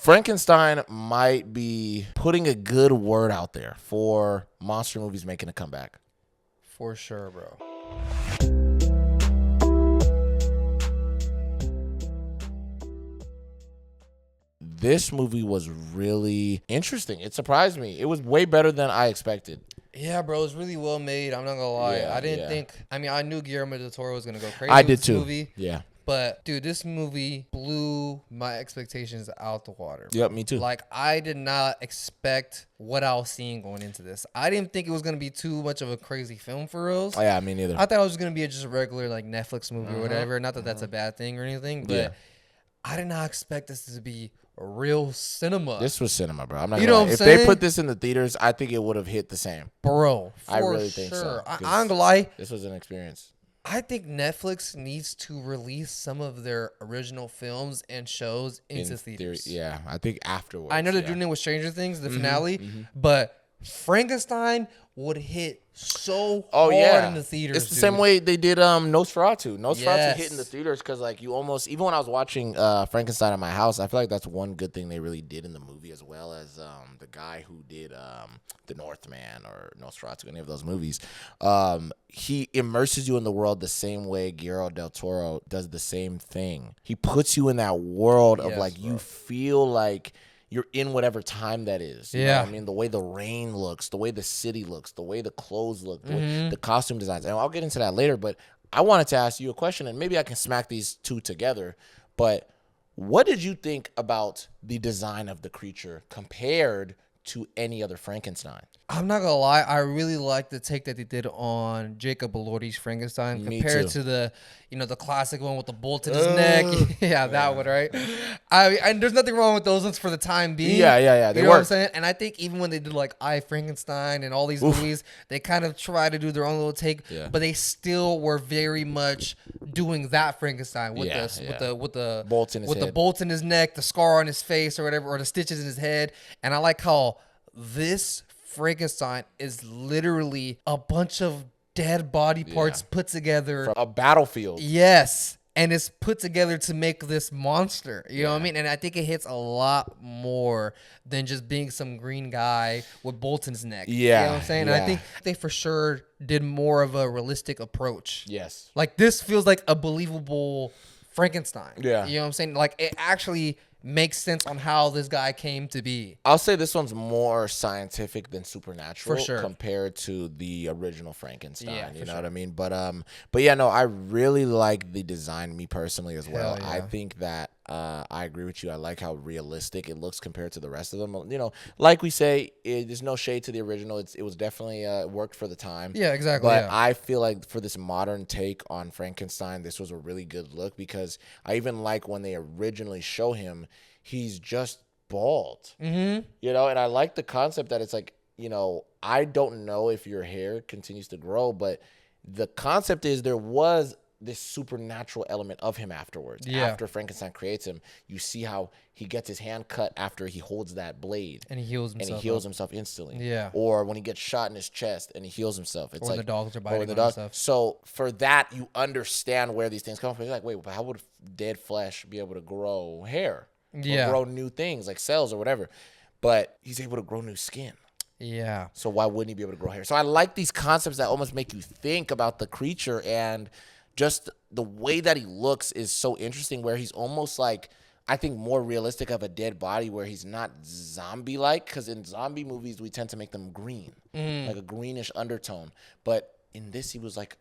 Frankenstein might be putting a good word out there for monster movies making a comeback. For sure, bro. This movie was really interesting. It surprised me. It was way better than I expected. Yeah, bro, it was really well made. I'm not gonna lie. Yeah, I didn't yeah. think. I mean, I knew Guillermo del Toro was gonna go crazy. I with did this too. Movie, Yeah. but dude, this movie blew my expectations out the water. Yep, me too. Like, I did not expect what I was seeing going into this. I didn't think it was gonna be too much of a crazy film for reals. Oh, yeah, me neither. I thought it was gonna be just a regular like Netflix movie or whatever. Not that that's a bad thing or anything, but Yeah. I did not expect this to be real cinema. This was cinema, bro. I'm not You gonna know lie. what I'm If they saying? put this in the theaters, I think it would have hit the same. Bro, I for really think so, sure. 'cause I ain't gonna lie. This was an experience. I think Netflix needs to release some of their original films and shows into theaters. Yeah, I think afterwards. I know they're yeah. doing it with Stranger Things, the finale, but Frankenstein would hit so hard in the theaters. It's the same way they did Nosferatu. Nosferatu Yes. hit in the theaters because like you almost, even when I was watching Frankenstein at my house, I feel like that's one good thing they really did in the movie, as well as the guy who did The Northman or Nosferatu, any of those movies. He immerses you in the world the same way Guillermo del Toro does the same thing. He puts you in that world of Yes, like bro. you feel like you're in whatever time that is. You know Yeah. what I mean, the way the rain looks, the way the city looks, the way the clothes look, the, way, the costume designs. And I'll get into that later, but I wanted to ask you a question, and maybe I can smack these two together. But what did you think about the design of the creature compared to any other Frankenstein? I'm not gonna lie, I really like the take that they did on Jacob Elordi's Frankenstein Me compared too. to the classic one with the bolt in his neck. Yeah, that one, right? And there's nothing wrong with those ones for the time being. Yeah. They You know what I'm work. saying? And I think even when they did like I Frankenstein and all these movies, they kind of try to do their own little take, Yeah. but they still were very much doing that Frankenstein with Yeah, with the Bolts in his with the head. bolts in his neck, the scar on his face or whatever, or the stitches in his head. And I like how this Frankenstein is literally a bunch of dead body parts put together. From a battlefield. Yes. And it's put together to make this monster. You know what I mean? And I think it hits a lot more than just being some green guy with bolts in his neck. You know what I'm saying? And I yeah. think they for sure did more of a realistic approach. Yes. Like, this feels like a believable Frankenstein. Yeah. You know what I'm saying? Like, it actually makes sense on how this guy came to be. I'll say this one's more scientific than supernatural For sure. compared to the original Frankenstein. Yeah, you for know sure. what I mean? But yeah, no, I really like the design, me personally as well. Hell yeah. I think that I agree with you. I like how realistic it looks compared to the rest of them. You know, like we say, there's no shade to the original. It was definitely worked for the time. Yeah, exactly. But yeah. I feel like for this modern take on Frankenstein, this was a really good look, because I even like when they originally show him, he's just bald. Mm-hmm. You know, and I like the concept that it's like, you know, I don't know if your hair continues to grow, but the concept is there was this supernatural element of him afterwards. Yeah. After Frankenstein creates him, you see how he gets his hand cut after he holds that blade. And he heals himself. And he heals himself instantly. Yeah. Or when he gets shot in his chest and he heals himself. It's Or like the dogs are biting or him the and dog. stuff. So for that, you understand where these things come from. You're like, wait, but how would dead flesh be able to grow hair? Yeah. Or grow new things like cells or whatever. But he's able to grow new skin. Yeah. So why wouldn't he be able to grow hair? So I like these concepts that almost make you think about the creature, and just the way that he looks is so interesting, where he's almost like, I think, more realistic of a dead body, where he's not zombie-like, because in zombie movies, we tend to make them green, like a greenish undertone. But in this, he was like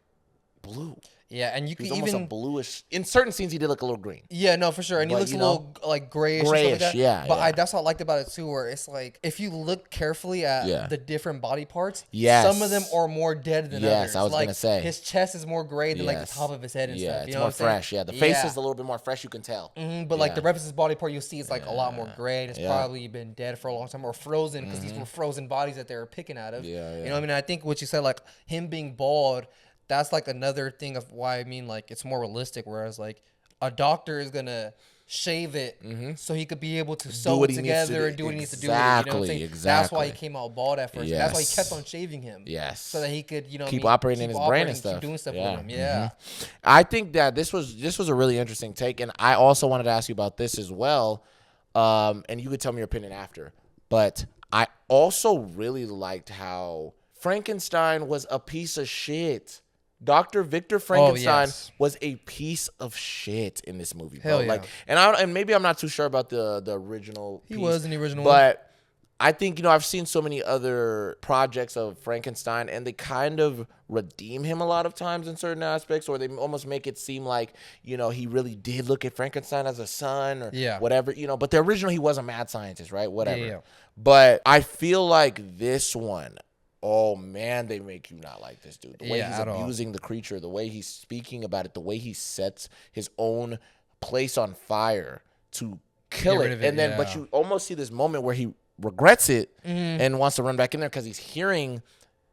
blue. Yeah, and you He's can almost even a bluish. In certain scenes, he did look a little green. Yeah, no, for sure. And he But, looks a you little like grayish. Or something like that. yeah, But yeah. that's what I liked about it too, where it's like if you look carefully at Yeah. the different body parts, Yes. some of them are more dead than others. Yes, I was like, gonna say. his chest is more gray than like the Yes. top of his head and Yeah, stuff. it's You know more what I'm saying? fresh. Yeah, the face Yeah. is a little bit more fresh. You can tell. But like the Yeah. rest of his body part, you'll see it's like a lot more gray, and it's Yeah. probably been dead for a long time or frozen, because these were frozen bodies that they were picking out of. Yeah, You yeah. know what I mean? I think what you said, like him being bald, that's like another thing of why I mean like it's more realistic. Whereas like a doctor is gonna shave it so he could be able to sew what it he needs to together do. and do what he needs to do with it. You know what I'm Exactly, saying? That's why he exactly. came out bald at first. That's why he Yes. kept on shaving him. Yes. So that he could, you know, Keep operating in his brain and keep stuff. doing stuff Yeah. with him. Yeah. I think that this was a really interesting take, and I also wanted to ask you about this as well. And you could tell me your opinion after. But I also really liked how Frankenstein was a piece of shit. Dr. Victor Frankenstein was a piece of shit in this movie, bro. Hell yeah. Like, and maybe I'm not too sure about the original piece. He was in the original but one. I think, I've seen so many other projects of Frankenstein, and they kind of redeem him a lot of times in certain aspects, or they almost make it seem like, he really did look at Frankenstein as a son or whatever, But the original, he was a mad scientist, right? Whatever. Yeah. But I feel like this one, oh, man, they make you not like this dude. The way he's abusing the creature, the way he's speaking about it, the way he sets his own place on fire to kill it. And then, but you almost see this moment where he regrets it and wants to run back in there because he's hearing,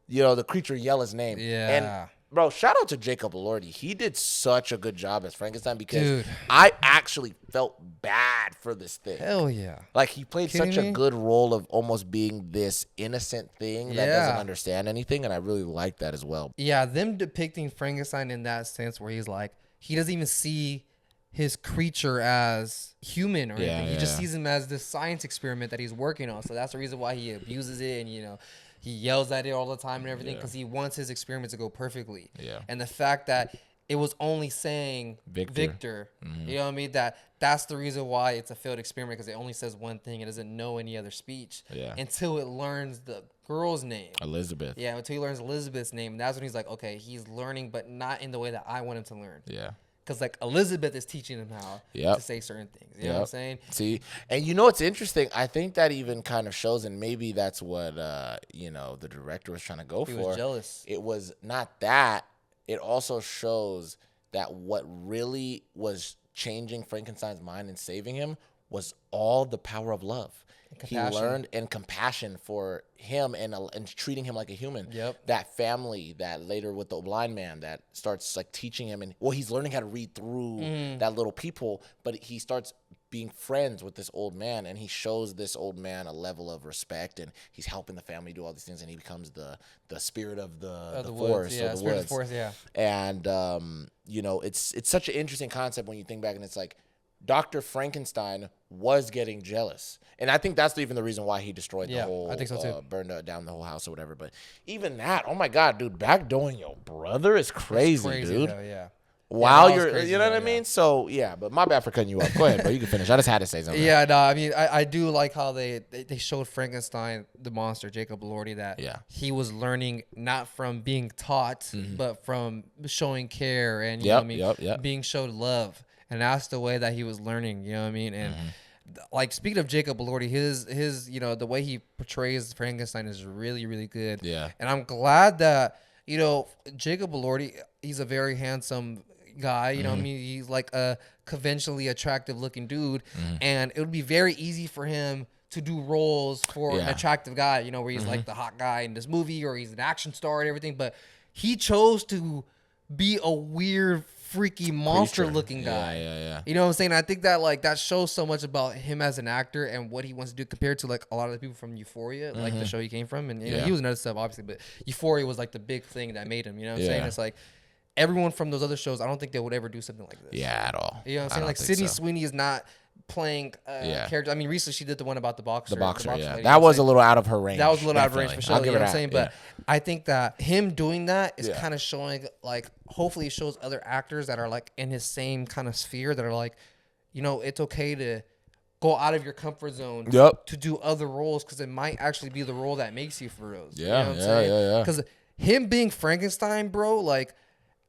the creature yell his name. Yeah. And, bro, shout out to Jacob Elordi. He did such a good job as Frankenstein because I actually felt bad for this thing. Hell yeah. Like, he played such a good role of almost being this innocent thing that doesn't understand anything, and I really like that as well. Yeah, them depicting Frankenstein in that sense where he's like, he doesn't even see his creature as human or anything. He just sees him as this science experiment that he's working on. So that's the reason why he abuses it and, he yells at it all the time and everything because he wants his experiment to go perfectly. Yeah. And the fact that it was only saying Victor, you know what I mean? That's the reason why it's a failed experiment because it only says one thing. It doesn't know any other speech until it learns the girl's name. Elizabeth. Yeah, until he learns Elizabeth's name. And that's when he's like, okay, he's learning, but not in the way that I want him to learn. Yeah. Because, like, Elizabeth is teaching him how to say certain things. You know what I'm saying? See, and it's interesting. I think that even kind of shows, and maybe that's what, the director was trying to go for. He was jealous. It was not that. It also shows that what really was changing Frankenstein's mind and saving him was all the power of love. He learned and compassion for him and treating him like a human. Yep. That family that later with the blind man that starts like teaching him he's learning how to read through that little people, but he starts being friends with this old man and he shows this old man a level of respect and he's helping the family do all these things and he becomes the spirit of the forest. Yeah, spirit of the forest, yeah. And it's such an interesting concept when you think back and it's like Dr. Frankenstein was getting jealous. And I think that's even the reason why he destroyed the whole, I think so too. Burned down the whole house or whatever. But even that, oh my God, dude, backdooring your brother is crazy, dude. Though, yeah. Wow, you know what I mean? So, yeah, but my bad for cutting you off. Go ahead, bro. You can finish. I just had to say something. Yeah, no, I mean, I do like how they showed Frankenstein, the monster, Jacob Elordi, that he was learning not from being taught, but from showing care and, you know what I mean, being showed love. And that's the way that he was learning, you know what I mean? And like speaking of Jacob Elordi, his the way he portrays Frankenstein is really, really good. Yeah. And I'm glad that, Jacob Elordi, he's a very handsome guy, you know what I mean? He's like a conventionally attractive looking dude. And it would be very easy for him to do roles for an attractive guy, where he's like the hot guy in this movie or he's an action star and everything. But he chose to be a weird, freaky monster looking guy. Yeah. You know what I'm saying? I think that that shows so much about him as an actor and what he wants to do compared to like a lot of the people from Euphoria, like the show he came from. And he was another stuff obviously, but Euphoria was like the big thing that made him, you know what I'm saying? It's like everyone from those other shows, I don't think they would ever do something like this. Yeah, at all. You know what I'm saying? Like Sydney Sweeney is not playing character. I mean, recently she did the one about the boxer. The boxer lady, that was a little out of her range. That was a little out of range for sure. You know what I'm saying? But I think that him doing that is kind of showing, like, hopefully it shows other actors that are like in his same kind of sphere that are like, it's okay to go out of your comfort zone to do other roles because it might actually be the role that makes you for those. Yeah, you know what I'm saying? Because him being Frankenstein, bro, like,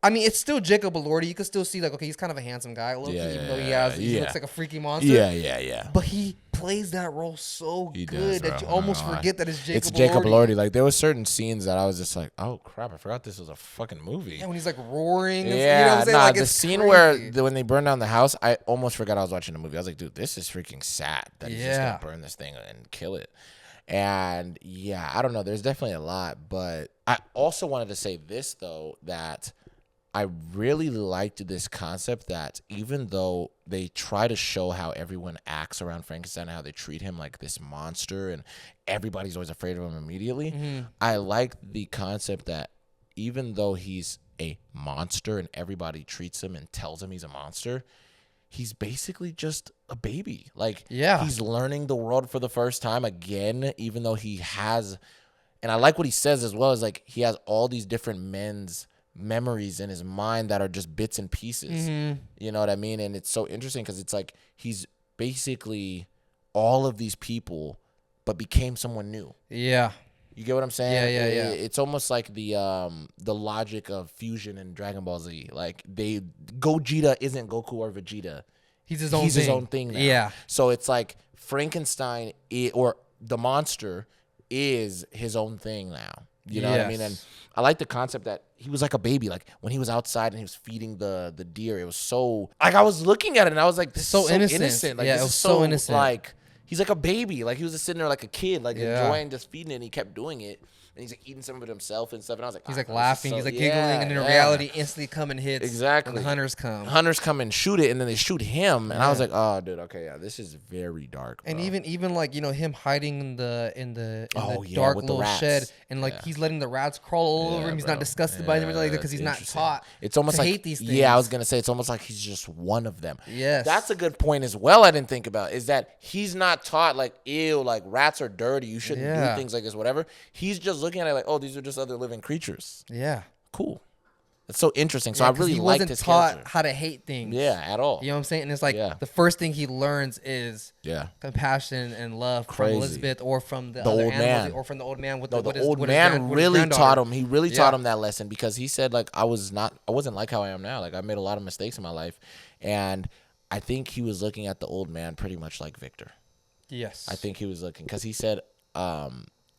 I mean, it's still Jacob Elordi. You can still see, like, okay, he's kind of a handsome guy, even though he looks like a freaky monster. Yeah. But he plays that role so good that you almost forget that it's Jacob Elordi. It's Jacob Elordi. Like, there were certain scenes that I was just like, oh, crap, I forgot this was a fucking movie. Yeah, when he's, like, roaring. And, yeah, you know what I'm saying? Like, the scene where when they burn down the house, I almost forgot I was watching a movie. I was like, dude, this is freaking sad that he's just going to burn this thing and kill it. And, I don't know. There's definitely a lot. But I also wanted to say this, though, that I really liked this concept that even though they try to show how everyone acts around Frankenstein, how they treat him like this monster and everybody's always afraid of him immediately, I like the concept that even though he's a monster and everybody treats him and tells him he's a monster, he's basically just a baby. Like, yeah, he's learning the world for the first time again, even though he has, and I like what he says as well, is like he has all these different men's memories in his mind that are just bits and pieces. You know what I mean? And it's so interesting because it's like he's basically all of these people, but became someone new. Yeah. You get what I'm saying? Yeah. It's almost like the logic of fusion in Dragon Ball Z. Like Gogeta isn't Goku or Vegeta. He's his own thing now. Yeah. So it's like Frankenstein or the monster is his own thing now. You know what I mean? And I like the concept that he was like a baby. Like when he was outside and he was feeding the deer, it was so like I was looking at it and I was like, this is so innocent. Like, yeah, this it was is so innocent. Like he's like a baby. Like he was just sitting there like a kid, like enjoying just feeding it. And he kept doing it. And he's like eating some of it himself and stuff. And I was like, he's like laughing, he's like giggling, and then reality instantly come and hits. Exactly. And the hunters come. Hunters come and shoot it, and then they shoot him. And I was like, oh, dude, okay, yeah, this is very dark, bro. And even like, you know, him hiding in the dark little shed, and like he's letting the rats crawl all over him. He's not disgusted by them like that because he's not taught. It's almost to like hate these things. Yeah, I was gonna say it's almost like he's just one of them. Yes, that's a good point as well. I didn't think about is that he's not taught like, ew, like rats are dirty. You shouldn't do things like this, whatever. He's just looking at it like, oh, these are just other living creatures. Yeah, cool. It's so interesting. So I really liked his character. He wasn't taught how to hate things. Yeah, at all. You know what I'm saying? And it's like the first thing he learns is compassion and love from Elizabeth or from the other old man, or from the old man. With the old man really taught him. He really taught him that lesson because he said like I wasn't like how I am now. Like I made a lot of mistakes in my life, and I think he was looking at the old man pretty much like Victor. Yes, I think he was looking because he said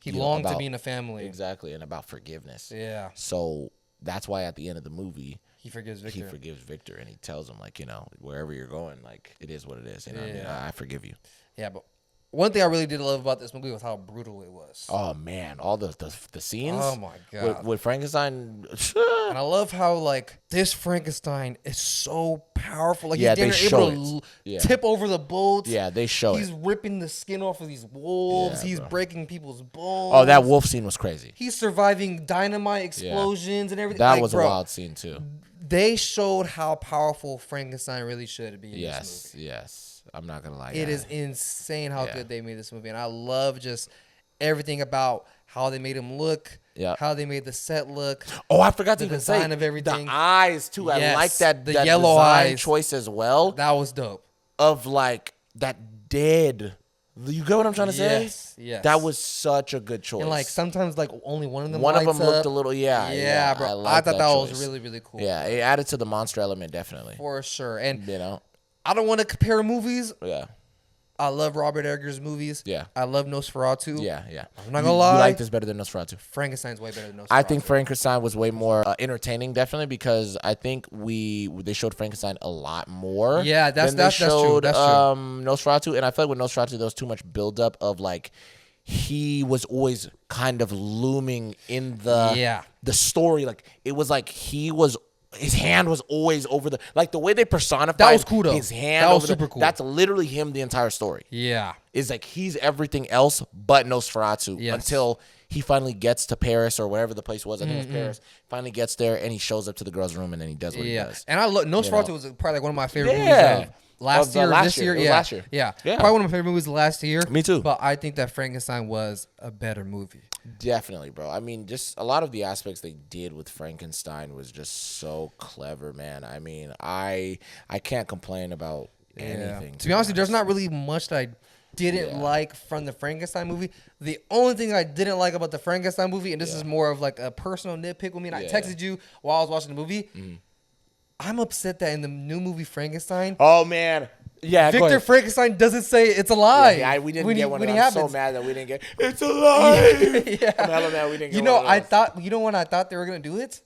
he longed to be in a family. Exactly, and about forgiveness. Yeah. So that's why at the end of the movie, he forgives Victor. And he tells him like, you know, wherever you're going, like it is what it is. You know what I mean? I forgive you. Yeah, but one thing I really did love about this movie was how brutal it was. Oh man, all the scenes. Oh my god, with Frankenstein. And I love how like this Frankenstein is so powerful. Like they he's able to tip over the boats. Yeah, they show He's ripping the skin off of these wolves. He's breaking people's bones. Oh, that wolf scene was crazy. He's surviving dynamite explosions and everything. That was a wild scene too. They showed how powerful Frankenstein really should be in this movie. Yes. I'm not gonna lie. It is insane how good they made this movie, and I love just everything about how they made him look, how they made the set look. Oh, I forgot to the even design say of everything. The eyes too. Yes, I like that the yellow eyes choice as well. That was dope. Of like that dead. You get what I'm trying to say? Yes. That was such a good choice. And like sometimes like only one of them. Looked a little bro. I thought that was really really cool. Yeah, it added to the monster element definitely. For sure. And you know, I don't want to compare movies. Yeah. I love Robert Eggers' movies. Yeah. I love Nosferatu. Yeah. I'm not gonna lie. You like this better than Nosferatu? Frankenstein's way better than Nosferatu. I think Frankenstein was way more entertaining, definitely, because I think they showed Frankenstein a lot more. Yeah, that's true. That's true. Nosferatu, and I feel like with Nosferatu, there was too much buildup of like he was always kind of looming in the story. Like it was like his hand was always over the way they personified. That was cool though. His hand. That was super cool. That's literally him the entire story. Yeah, is like he's everything else but Nosferatu until he finally gets to Paris or wherever the place was. I think it was Paris. Finally gets there and he shows up to the girl's room and then he does what he does. And I love Nosferatu was probably like one of my favorite movies of last year. Last year. Yeah. Probably one of my favorite movies last year. Me too. But I think that Frankenstein was a better movie. Definitely, bro. I mean, just a lot of the aspects they did with Frankenstein was just so clever, man. I mean, I can't complain about anything. To be honest, there's not really much that I didn't like from the Frankenstein movie. The only thing I didn't like about the Frankenstein movie, and this is more of like a personal nitpick with me, and I texted you while I was watching the movie. I'm upset that in the new movie Frankenstein. Oh man. Yeah, Victor Frankenstein doesn't say it's a lie. Yeah, we didn't get one. I'm so mad that we didn't get it's a lie. I'm hella mad we didn't get one. I thought. You know when I thought they were gonna do it?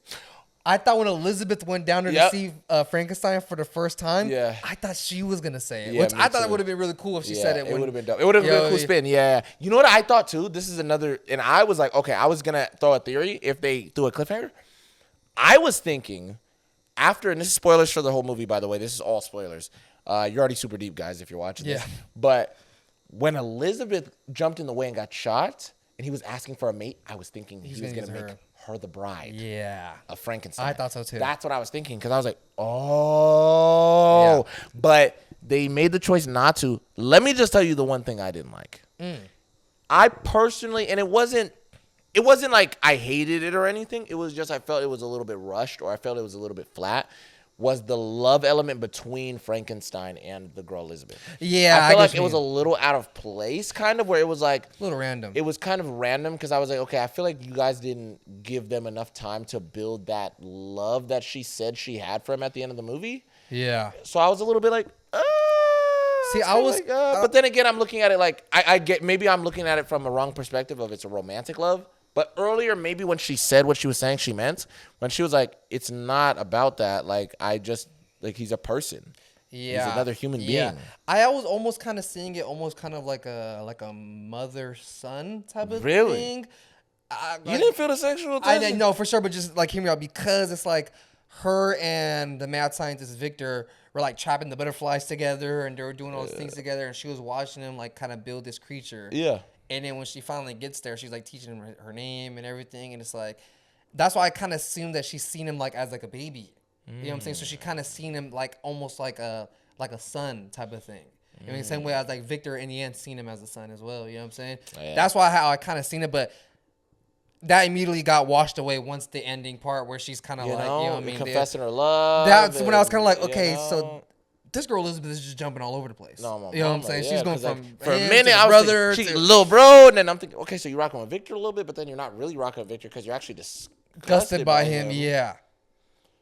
I thought when Elizabeth went down there to see Frankenstein for the first time, I thought she was gonna say it. Which I thought it would have been really cool if she said it. It would have been dope. It would have been a cool spin. Yeah. You know what I thought too? This is another, and I was like, okay, I was gonna throw a theory if they threw a cliffhanger. I was thinking after, and this is spoilers for the whole movie, by the way. This is all spoilers. You're already super deep, guys, if you're watching this. But when Elizabeth jumped in the way and got shot, and he was asking for a mate, I was thinking he was going to make her the bride. Yeah. Of Frankenstein. I thought so too. That's what I was thinking because I was like, oh. Yeah. But they made the choice not to. Let me just tell you the one thing I didn't like. I personally, and it wasn't like I hated it or anything. It was just I felt it was a little bit rushed or I felt it was a little bit flat. Was the love element between Frankenstein and the girl Elizabeth. Yeah, I feel like it was a little out of place, kind of, where it was like... a little random. It was kind of random because I was like, okay, I feel like you guys didn't give them enough time to build that love that she said she had for him at the end of the movie. Yeah. So I was a little bit like... See, I was... Like, but then again, I'm looking at it like... I get... Maybe I'm looking at it from a wrong perspective of it's a romantic love. But earlier, maybe when she said what she was saying, she meant when she was like, "It's not about that. Like, I just like he's a person. Yeah, he's another human being." I was almost kind of seeing it, almost kind of like a mother son type of thing. You didn't feel the sexual tension? I know for sure, but just like hear me out because it's like her and the mad scientist Victor were like trapping the butterflies together, and they were doing all those things together, and she was watching them like kind of build this creature. Yeah. And then when she finally gets there, she's like teaching him her name and everything. And it's like, that's why I kind of assumed that she's seen him like as like a baby. You know what I'm saying? So she kind of seen him like almost like a son type of thing. You know, the same way as like Victor in the end seen him as a son as well. You know what I'm saying? Oh, yeah. That's why how I kind of seen it. But that immediately got washed away once the ending part where she's kind of like, you know what I mean? Confessing her love. That's when I was kind of like, okay, so... This girl Elizabeth is just jumping all over the place. No, you know what I'm saying? She's going from for a minute, I was thinking, she's little bro, and then I'm thinking, okay, so you're rocking with Victor a little bit, but then you're not really rocking with Victor because you're actually disgusted by him. Yeah.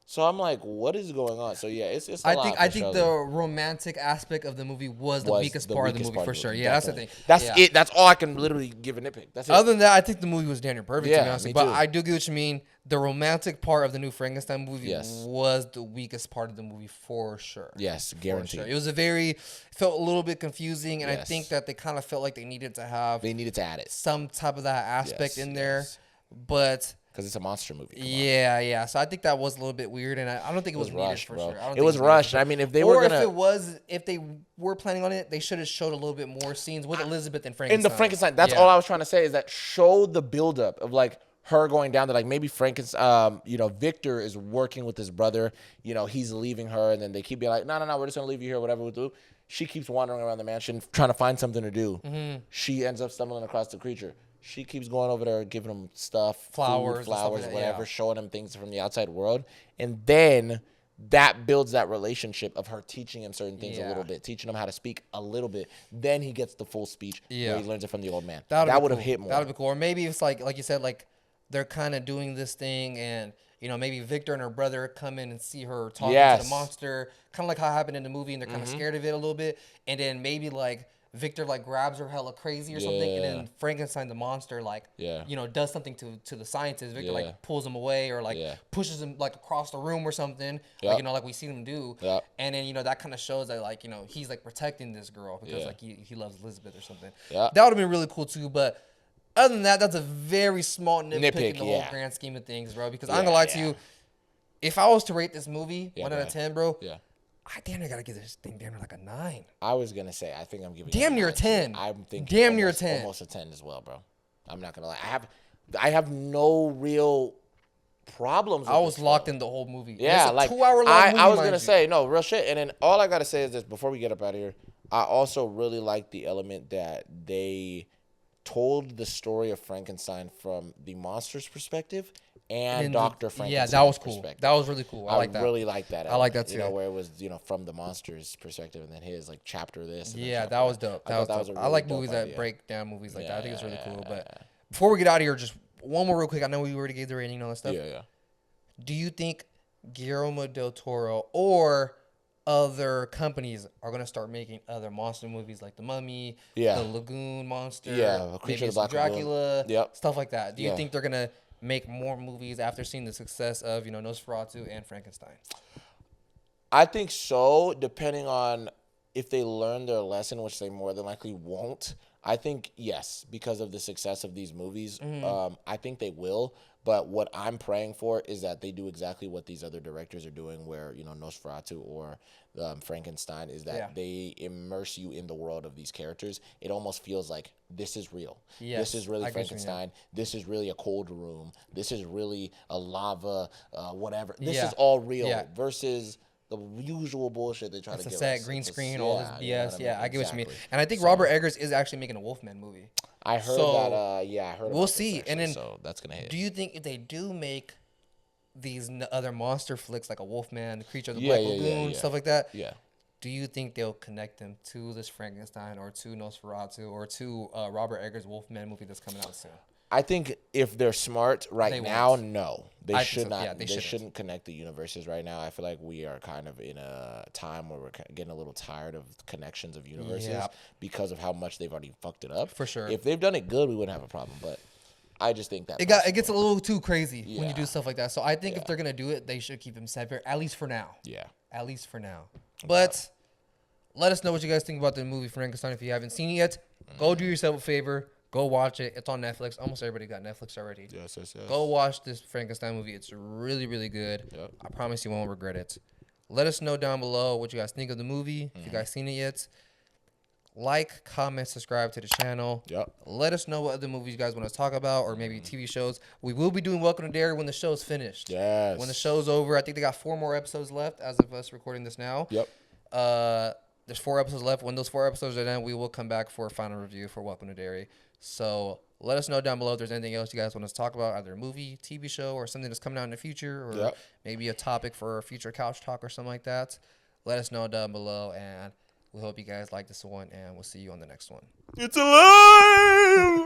So I'm like, what is going on? So yeah, it's. I think the romantic aspect of the movie was the weakest part of the movie for sure. Yeah, that's the thing. That's it. That's all I can literally give a nitpick. That's it. Other than that, I think the movie was damn near perfect. To be honest, but I do get what you mean. The romantic part of the new Frankenstein movie was the weakest part of the movie for sure. Yes, guaranteed. Sure. It was felt a little bit confusing, and I think that they kind of felt like they needed to add it, some type of that aspect in there, but. Because it's a monster movie. Yeah. So I think that was a little bit weird, and I don't think it was rushed, for sure. It was rushed. I mean, if they were gonna, if they were planning on it, they should have showed a little bit more scenes with Elizabeth and Frankenstein. In the Frankenstein, that's all I was trying to say is that show the buildup of like her going down to like maybe Frankenstein. Victor is working with his brother. He's leaving her, and then they keep being like, no, we're just gonna leave you here, whatever we do. She keeps wandering around the mansion trying to find something to do. Mm-hmm. She ends up stumbling across the creature. She keeps going over there, giving him stuff, flowers, whatever, showing him things from the outside world. And then that builds that relationship of her teaching him certain things a little bit, teaching him how to speak a little bit. Then he gets the full speech where he learns it from the old man. That would have hit more. That would be cool. Or maybe it's like you said, like they're kind of doing this thing and, maybe Victor and her brother come in and see her talking to the monster, kind of like how it happened in the movie, and they're kind of scared of it a little bit. And then maybe like Victor like grabs her hella crazy or something, and then Frankenstein the monster does something to the scientist. Victor like pulls him away or like pushes him like across the room or something, like we see him do. And then that kind of shows that like he's like protecting this girl because like he loves Elizabeth or something. That would have been really cool too. But other than that, that's a very small nitpick in the whole grand scheme of things, bro. Because I'm gonna lie to you, if I was to rate this movie 1 out of 10, bro. I damn near gotta give this thing damn near like a 9. I was gonna say I think I'm giving damn near a 10. I'm thinking damn near a 10, almost a 10 as well, bro. I'm not gonna lie. I have no real problems. I was locked in the whole movie. Yeah, like 2-hour long movie. I was gonna say no real shit, and then all I gotta say is this before we get up out of here. I also really like the element that they told the story of Frankenstein from the monster's perspective. And Dr. Frankenstein's that was cool. That was really cool. I like that. I really like that. I like that too. Where it was, from the monster's perspective and then his like chapter this. Yeah, that was dope. That was dope. I like movies that break down movies like that. I think it's really cool. But before we get out of here, just one more real quick. I know we already gave the rating and all that stuff. Yeah. Do you think Guillermo del Toro or other companies are going to start making other monster movies like The Mummy, The Lagoon Monster, Creature of the Black Dracula, stuff like that? Do you think they're going to make more movies after seeing the success of Nosferatu and Frankenstein? I think so, depending on if they learn their lesson, which they more than likely won't. I think yes, because of the success of these movies. Mm-hmm. I think they will. But what I'm praying for is that they do exactly what these other directors are doing, where Nosferatu or Frankenstein, is that they immerse you in the world of these characters. It almost feels like this is real. Yes, this is really Frankenstein. This is really a cold room. This is really a lava, whatever. This is all real versus the usual bullshit they try to give us. It's a set, green screen, all this BS. You know what I mean? I get what you mean. And I think Robert Eggers is actually making a Wolfman movie. I heard that. I heard. We'll see. Actually, and then, so that's gonna hit. Do you think if they do make these other monster flicks like a Wolfman, the Creature of the Black Lagoon, stuff like that? Yeah. Do you think they'll connect them to this Frankenstein or to Nosferatu or to Robert Eggers' Wolfman movie that's coming out soon? I think if they're smart now, no, they should not. Yeah, they shouldn't connect the universes right now. I feel like we are kind of in a time where we're getting a little tired of connections of universes because of how much they've already fucked it up. For sure. If they've done it good, we wouldn't have a problem. But I just think that it gets a little too crazy when you do stuff like that. So I think if they're gonna do it, they should keep them separate, at least for now. Yeah. At least for now. But let us know what you guys think about the movie Frankenstein. If you haven't seen it yet, go do yourself a favor. Go watch it. It's on Netflix. Almost everybody got Netflix already. Yes. Go watch this Frankenstein movie. It's really, really good. Yep. I promise you won't regret it. Let us know down below what you guys think of the movie. If you guys seen it yet. Like, comment, subscribe to the channel. Yep. Let us know what other movies you guys want to talk about or maybe TV shows. We will be doing Welcome to Derry when the show's finished. Yes. When the show's over. I think they got 4 more episodes left as of us recording this now. Yep. There's 4 episodes left. When those 4 episodes are done, we will come back for a final review for Welcome to Derry. So let us know down below if there's anything else you guys want us to talk about, either a movie, TV show, or something that's coming out in the future, or maybe a topic for a future couch talk or something like that. Let us know down below, and we hope you guys like this one, and we'll see you on the next one. It's alive!